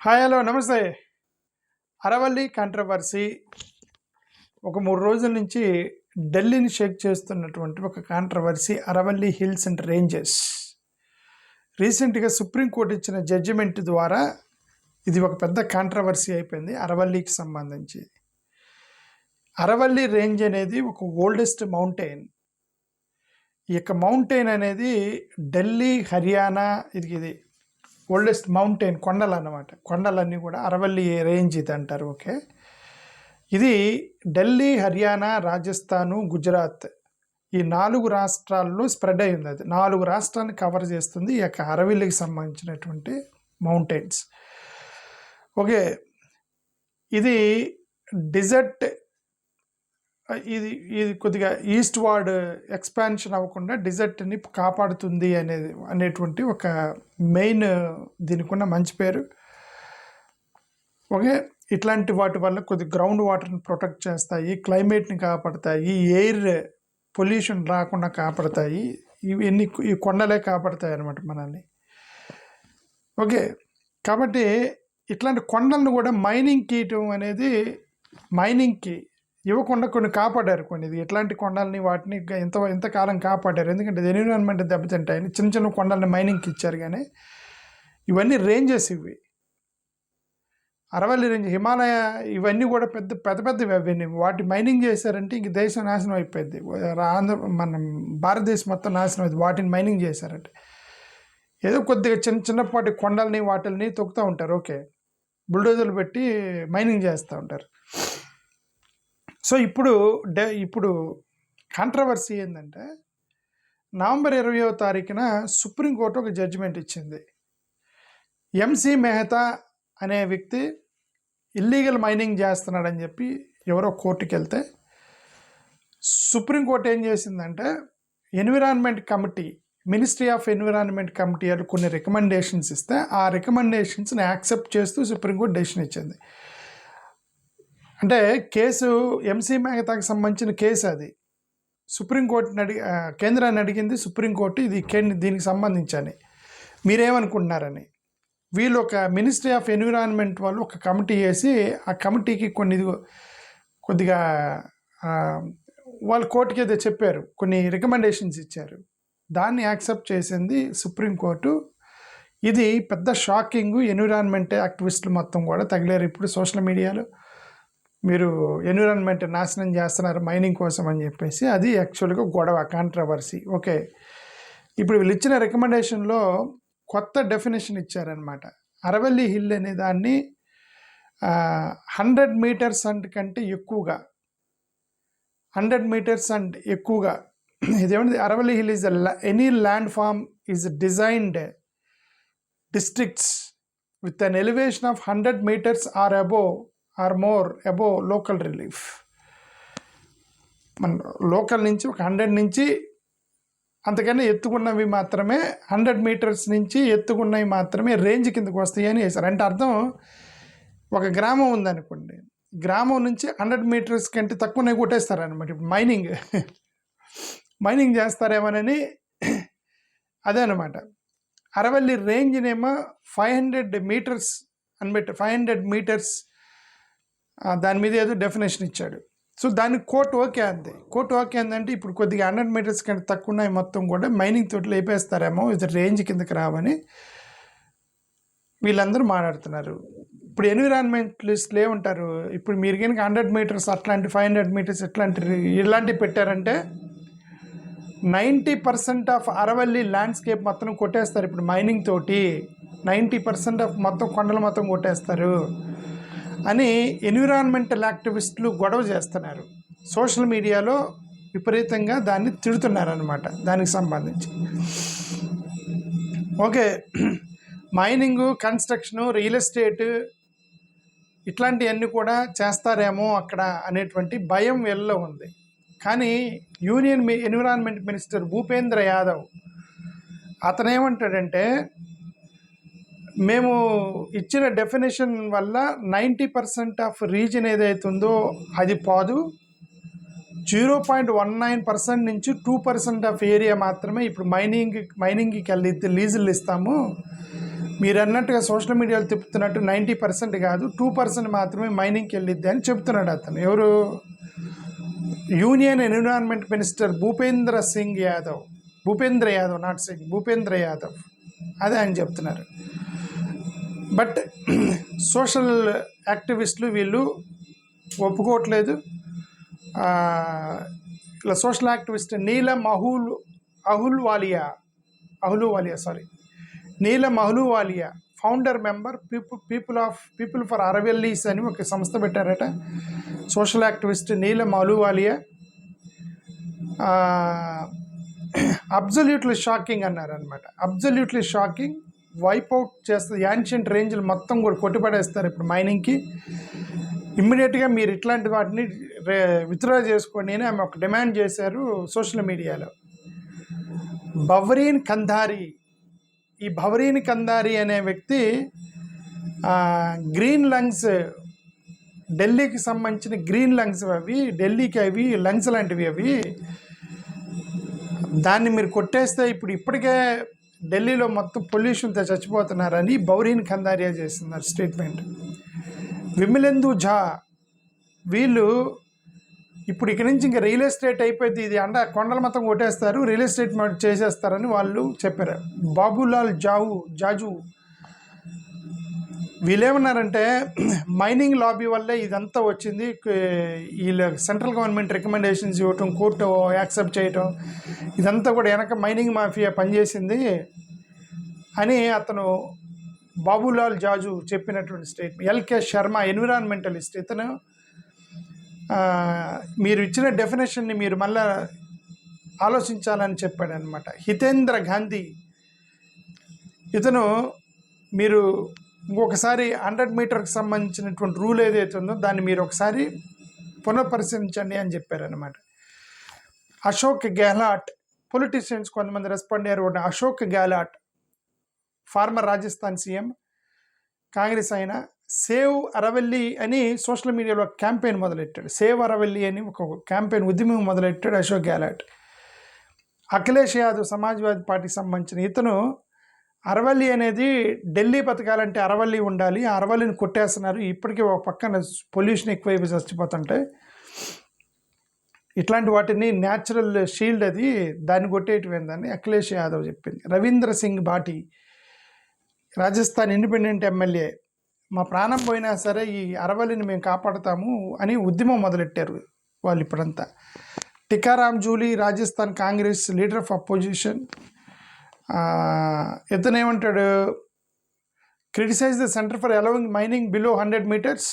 Hi hello నమస్తే. Aravalli controversy ఒక 3 రోజుల నుంచి ఢిల్లీని షేక్ చేస్తున్నటువంటి ఒక controversy Aravalli hills and ranges. రీసెంట్గా సుప్రీంకోర్టు ఇచ్చిన జడ్జిమెంట్ ద్వారా ఇది ఒక పెద్ద కాంట్రవర్సీ అయిపోయింది అరవల్లికి సంబంధించి. అరవల్లి రేంజ్ అనేది ఒక ఓల్డెస్ట్ మౌంటైన్. ఈ యొక్క మౌంటైన్ అనేది ఢిల్లీ, హర్యానా ఇది ఓల్డెస్ట్ మౌంటైన్ కొండలు అన్నమాట. కొండలన్నీ కూడా అరవల్లి రేంజ్ ఇది అంటారు. ఓకే, ఇది ఢిల్లీ, హర్యానా, రాజస్థాను, గుజరాత్ ఈ 4 రాష్ట్రాల్లో స్ప్రెడ్ అయి ఉంది. అది 4 రాష్ట్రాలను కవర్ చేస్తుంది ఈ యొక్క అరవల్లికి సంబంధించినటువంటి మౌంటైన్స్. ఓకే, ఇది డిజర్ట్, ఇది కొద్దిగా ఈస్ట్ వార్డ్ ఎక్స్పాన్షన్ అవ్వకుండా డిజర్ట్ని కాపాడుతుంది అనేటువంటి ఒక మెయిన్ దీనికి ఉన్న మంచి పేరు. ఓకే, ఇట్లాంటి వాటి వల్ల కొద్ది గ్రౌండ్ వాటర్ని ప్రొటెక్ట్ చేస్తాయి, క్లైమేట్ని కాపాడుతాయి, ఎయిర్ పొల్యూషన్ రాకుండా కాపాడుతాయి. ఇవన్నీ ఈ కొండలే కాపాడుతాయి అన్నమాట మనల్ని. ఓకే, కాబట్టి ఇట్లాంటి కొండలను కూడా మైనింగ్కి ఇవ్వటం అనేది, మైనింగ్కి ఇవ్వకుండా కొన్ని కాపాడారు. కొన్ని ఎట్లాంటి కొండల్ని వాటిని ఎంతకాలం కాపాడారు, ఎందుకంటే ఎన్విరాన్మెంట్ దెబ్బతింటాయని చిన్న చిన్న కొండల్ని మైనింగ్కి ఇచ్చారు. కానీ ఇవన్నీ రేంజెస్, ఇవి అరవల్లి రేంజ్, హిమాలయ, ఇవన్నీ కూడా పెద్దవి. అవన్నీ వాటి మైనింగ్ చేశారంటే ఇంక దేశం నాశనం అయిపోయింది. మన భారతదేశం మొత్తం నాశనం అయింది వాటిని మైనింగ్ చేశారంటే. ఏదో కొద్దిగా చిన్నపాటి కొండల్ని వాటిల్ని తొక్కుతూ ఉంటారు. ఓకే, బుల్డోజర్లు పెట్టి మైనింగ్ చేస్తూ ఉంటారు. సో ఇప్పుడు కాంట్రవర్సీ ఏంటంటే, నవంబర్ 20వ తారీఖున సుప్రీంకోర్టు ఒక జడ్జిమెంట్ ఇచ్చింది. ఎంసీ మెహతా అనే వ్యక్తి ఇల్లీగల్ మైనింగ్ చేస్తున్నాడని చెప్పి ఎవరో కోర్టుకి వెళ్తే, సుప్రీంకోర్టు ఏం చేసిందంటే, environment committee, ministry of environment committee వాళ్ళు కొన్ని రికమెండేషన్స్ ఇస్తే ఆ రికమెండేషన్స్ని యాక్సెప్ట్ చేస్తూ సుప్రీంకోర్టు డెసిషన్ ఇచ్చింది. అంటే కేసు ఎంసీ మెహతాకి సంబంధించిన కేసు. అది సుప్రీంకోర్టుని కేంద్రాన్ని అడిగింది సుప్రీంకోర్టు, ఇది దీనికి సంబంధించని మీరేమనుకుంటున్నారని. వీళ్ళు ఒక మినిస్ట్రీ ఆఫ్ ఎన్విరాన్మెంట్ వాళ్ళు ఒక కమిటీ వేసి ఆ కమిటీకి కొద్దిగా వాళ్ళు కోర్టుకి అయితే చెప్పారు, కొన్ని రికమెండేషన్స్ ఇచ్చారు. దాన్ని యాక్సెప్ట్ చేసింది సుప్రీంకోర్టు. ఇది పెద్ద షాకింగ్. ఎన్విరాన్మెంట్ యాక్టివిస్టులు మొత్తం కూడా తగిలేరు ఇప్పుడు సోషల్ మీడియాలో. మీరు ఎన్విరాన్మెంట్ నాశనం చేస్తున్నారు మైనింగ్ కోసం అని చెప్పేసి. అది యాక్చువల్గా గొడవ, కాంట్రవర్సీ. ఓకే, ఇప్పుడు వీళ్ళు ఇచ్చిన రికమెండేషన్లో కొత్త డెఫినేషన్ ఇచ్చారనమాట. అరవల్లి హిల్ అనే దాన్ని 100 మీటర్స్ కంటే ఎక్కువగా, 100 మీటర్స్ అండ్ ఎక్కువగా, ఇదేమంటే Aravalli hill is any landform is designed districts with an elevation of 100 meters or above or more above local relief. మన లోకల్ నుంచి ఒక 100 నుంచి అంతకన్నా ఎత్తుకున్నవి మాత్రమే, 100 meters నుంచి ఎత్తుకున్నవి మాత్రమే రేంజ్ కిందకు వస్తాయి అని వేశారు. అంటే అర్థం, ఒక గ్రామం ఉందనుకోండి, గ్రామం నుంచి 100 meters కంటే తక్కువనే కొట్టేస్తారనమాట. ఇప్పుడు మైనింగ్ చేస్తారేమోనని అదే అనమాట. అరవల్లి రేంజ్నేమో 500 meters అనబెట్టి 500 meters దాని మీద ఏదో డెఫినేషన్ ఇచ్చాడు. సో దానికి కోర్టు ఓకే అంది. కోర్టు ఓకే అందంటే ఇప్పుడు కొద్దిగా 100 meters కంటే తక్కువ ఉన్నాయి మొత్తం కూడా మైనింగ్ తోటి లేపేస్తారేమో, ఇది రేంజ్ కిందకి రావని వీళ్ళందరూ మాట్లాడుతున్నారు. ఇప్పుడు ఎన్విరాన్మెంటలిస్టులు ఏమంటారు, ఇప్పుడు మీరు కనుక 100 meters అట్లాంటి 500 meters ఇలాంటివి పెట్టారంటే 90% ఆఫ్ అరవల్లి ల్యాండ్స్కేప్ మొత్తం కొట్టేస్తారు. ఇప్పుడు మైనింగ్ తోటి 90% ఆఫ్ మొత్తం కొండలు మొత్తం కొట్టేస్తారు అని ఎన్విరాన్మెంటల్ యాక్టివిస్టులు గొడవ చేస్తున్నారు. సోషల్ మీడియాలో విపరీతంగా దాన్ని తిడుతున్నారనమాట దానికి సంబంధించి. Okay, mining, construction, real estate ఇట్లాంటివన్నీ కూడా చేస్తారేమో అక్కడ అనేటువంటి భయం వీళ్ళలో ఉంది. కానీ union environment minister Bhupendra Yadav అతనేమంటాడంటే, మేము ఇచ్చిన డెఫినేషన్ వల్ల 90% ఆఫ్ రీజన్ ఏదైతుందో అది పోదు, 0.19% నుంచి 2% ఆఫ్ ఏరియా మాత్రమే ఇప్పుడు మైనింగ్కి వెళ్ళి లీజులు ఇస్తాము. మీరు అన్నట్టుగా సోషల్ మీడియాలో తిప్పుతున్నట్టు 90% కాదు, 2% మాత్రమే మైనింగ్కి వెళ్ళిద్ది అని చెప్తున్నాడు అతను. ఎవరు? Union environment minister Bhupendra Yadav, not Singh, Bhupendra Yadav, అదే ఆయన చెప్తున్నారు. బట్ సోషల్ యాక్టివిస్టులు వీళ్ళు ఒప్పుకోవట్లేదు. ఇలా social activist Neelam Ahluwalia founder member people for Aravallis అని ఒక సంస్థ పెట్టారట. Social activist Neelam Ahluwalia absolutely shocking అన్నారనమాట. అబ్జల్యూట్లీ షాకింగ్, వైప్అవుట్ చేస్తుంది, యాన్షియంట్ రేంజ్లు మొత్తం కూడా కొట్టిపడేస్తారు ఇప్పుడు మైనింగ్కి. ఇమ్మీడియట్గా మీరు ఇట్లాంటి వాటిని విత్డ్రా చేసుకోండి అని ఆమె ఒక డిమాండ్ చేశారు సోషల్ మీడియాలో. భవరీన్ కంధారీ అనే వ్యక్తి గ్రీన్ లంగ్స్, ఢిల్లీకి సంబంధించిన గ్రీన్ లంగ్స్ అవి, ఢిల్లీకి అవి లంగ్స్ లాంటివి అవి, దాన్ని మీరు కొట్టేస్తే ఇప్పటికే ఢిల్లీలో మొత్తం పొల్యూషన్తో చచ్చిపోతున్నారని భవరీన్ కంధారియా చేస్తున్నారు స్టేట్మెంట్. విమలేందు ఝా వీళ్ళు ఇప్పుడు ఇక్కడి నుంచి ఇంకా రియల్ ఎస్టేట్ అయిపోయింది, ఇది కొండల మొత్తం కొట్టేస్తారు, రియల్ ఎస్టేట్ చేసేస్తారని వాళ్ళు చెప్పారు. బాబులాల్ జాజు వీళ్ళేమన్నారంటే మైనింగ్ లాబీ వల్లే ఇదంతా వచ్చింది, వీళ్ళ సెంట్రల్ గవర్నమెంట్ రికమెండేషన్స్ ఇవ్వటం, కోర్టు యాక్సెప్ట్ చేయటం, ఇదంతా కూడా వెనక మైనింగ్ మాఫియా పనిచేసింది అని అతను బాబులాల్ జాజు చెప్పినటువంటి స్టేట్మెంట్. ఎల్కే శర్మ ఎన్విరాన్మెంటలిస్ట్, ఇతను మీరు ఇచ్చిన డెఫినేషన్ని మీరు మళ్ళా ఆలోచించాలని చెప్పాడు అనమాట. హితేంద్ర గాంధీ ఇతను మీరు ఇంకొకసారి 100 మీటర్కి సంబంధించినటువంటి రూల్ ఏదైతే ఉందో దాన్ని మీరు ఒకసారి పునఃపరిశీలించండి అని చెప్పారనమాట. అశోక్ గెహ్లాట్, పొలిటీషియన్స్ కొంతమంది రెస్పాండ్ అయ్యారు. అశోక్ గెహ్లాట్ ఫార్మర్ రాజస్థాన్ సీఎం, కాంగ్రెస్ ఆయన, సేవ్ అరవెల్లి అని సోషల్ మీడియాలో క్యాంపెయిన్ మొదలెట్టాడు. సేవ్ అరవెల్లి అని ఒక క్యాంపెయిన్ ఉద్యమం మొదలెట్టాడు అశోక్ గెహ్లాట్. అఖిలేష్ యాదవ్ సమాజ్వాదీ పార్టీకి సంబంధించిన ఇతను అరవల్లి అనేది ఢిల్లీ బతకాలంటే అరవల్లి ఉండాలి, ఆ అరవల్లిని కొట్టేస్తున్నారు, ఇప్పటికీ ఒక పక్కన పొల్యూషన్ ఎక్కువైపు చచ్చిపోతుంటాయి, ఇట్లాంటి వాటిని న్యాచురల్ షీల్డ్ అది, దాన్ని కొట్టేయటమేందని అఖిలేష్ యాదవ్ చెప్పింది. రవీంద్ర సింగ్ భాటి రాజస్థాన్ ఇండిపెండెంట్ ఎమ్మెల్యే, మా ప్రాణం పోయినా సరే ఈ అరవల్లిని మేము కాపాడుతాము అని ఉద్యమం మొదలెట్టారు వాళ్ళు ఇప్పుడంతా. Tikaram Jully Rajasthan Congress leader of opposition, ఇతను ఏమంటాడు, criticise the centre for allowing mining below 100 metres,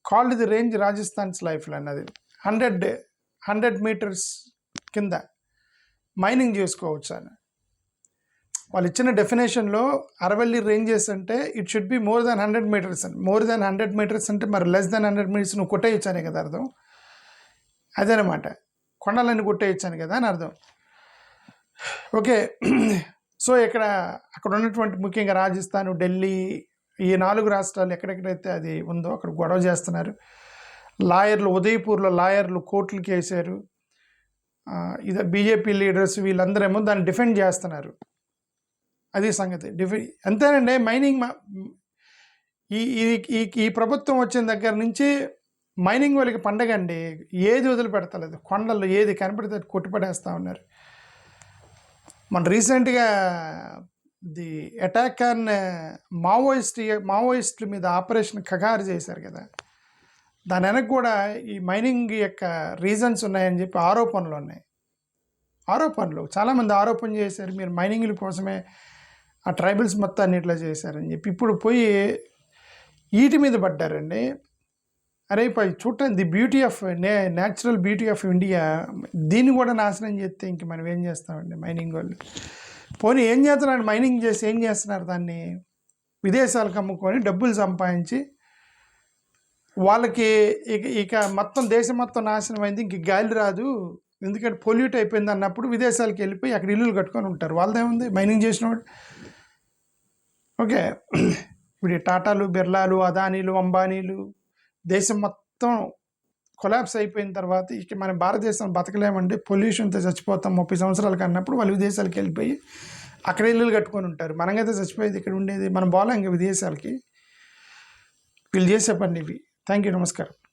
called the range Rajasthan's life అన్నది. 100 మీటర్స్ కింద మైనింగ్ చేసుకోవచ్చు అని వాళ్ళు ఇచ్చిన డెఫినేషన్లో. అరవల్లి రేంజెస్ అంటే it should be more than 100 metres అని. మోర్ దాన్ 100 మీటర్స్ అంటే మరి లెస్ దాన్ 100 మీటర్స్ నువ్వు కొట్టేయచ్చానే కదా అర్థం, అదేనమాట, కొండలన్నీ కొట్టేయచ్చాను కదా అని అర్థం. ఓకే, సో అక్కడ ఉన్నటువంటి ముఖ్యంగా రాజస్థాన్, ఢిల్లీ, ఈ 4 రాష్ట్రాలు ఎక్కడెక్కడైతే అది ఉందో అక్కడ గొడవ చేస్తున్నారు. లాయర్లు, ఉదయపూర్లో లాయర్లు కోర్టులకి వేశారు. ఇది బీజేపీ లీడర్స్ వీళ్ళందరేమో దాన్ని డిఫెండ్ చేస్తున్నారు. అది సంగతి. అంతేనండి, మైనింగ్ ఈ ప్రభుత్వం వచ్చిన దగ్గర నుంచి మైనింగ్ వాళ్ళకి పండగ అండి, ఏది వదిలిపెడతలేదు, కొండల్లో ఏది కనపడితే కొట్టుపడేస్తూ ఉన్నారు. మన రీసెంట్గా ది అటాక్ ఆన్ మావోయిస్టుల మీద ఆపరేషన్ ఖగారు చేశారు కదా, దాని వెనక కూడా ఈ మైనింగ్ యొక్క రీజన్స్ ఉన్నాయని చెప్పి ఆరోపణలు చాలామంది ఆరోపణ చేశారు, మీరు మైనింగ్ల కోసమే ఆ ట్రైబల్స్ మొత్తాన్ని ఇట్లా చేశారని చెప్పి. ఇప్పుడు పోయి వీటి మీద పడ్డారండి. అరే చూడటానికి the beauty of natural beauty of India, దీన్ని కూడా నాశనం చేస్తే ఇంక మనం ఏం చేస్తామండి మైనింగ్ వాళ్ళు. పోనీ ఏం చేస్తున్నారు, మైనింగ్ చేసి ఏం చేస్తున్నారు, దాన్ని విదేశాలకు అమ్ముకొని డబ్బులు సంపాదించి వాళ్ళకి ఇక మొత్తం దేశం మొత్తం నాశనం అయింది, ఇంక గాలి రాదు, ఎందుకంటే పొల్యూట్ అయిపోయింది అన్నప్పుడు విదేశాలకు వెళ్ళిపోయి అక్కడ ఇల్లులు కట్టుకొని ఉంటారు. వాళ్ళదేముంది మైనింగ్ చేసిన వాడు. ఓకే, ఇప్పుడు టాటాలు, బిర్లాలు, అదానీలు, అంబానీలు దేశం మొత్తం కొలాప్స్ అయిపోయిన తర్వాత ఇక మన భారతదేశం బతకలేమండి, పొల్యూషన్తో చచ్చిపోతాం 30 సంవత్సరాలకు అన్నప్పుడు వాళ్ళు విదేశాలకు వెళ్ళిపోయి అక్కడ ఇల్లులు కట్టుకొని ఉంటారు. మనకైతే చచ్చిపోయేది ఇక్కడ ఉండేది. మనం పోలేం ఇంకా విదేశాలకి. వీళ్ళు చేసే పని ఇవి. థ్యాంక్ యూ, నమస్కారం.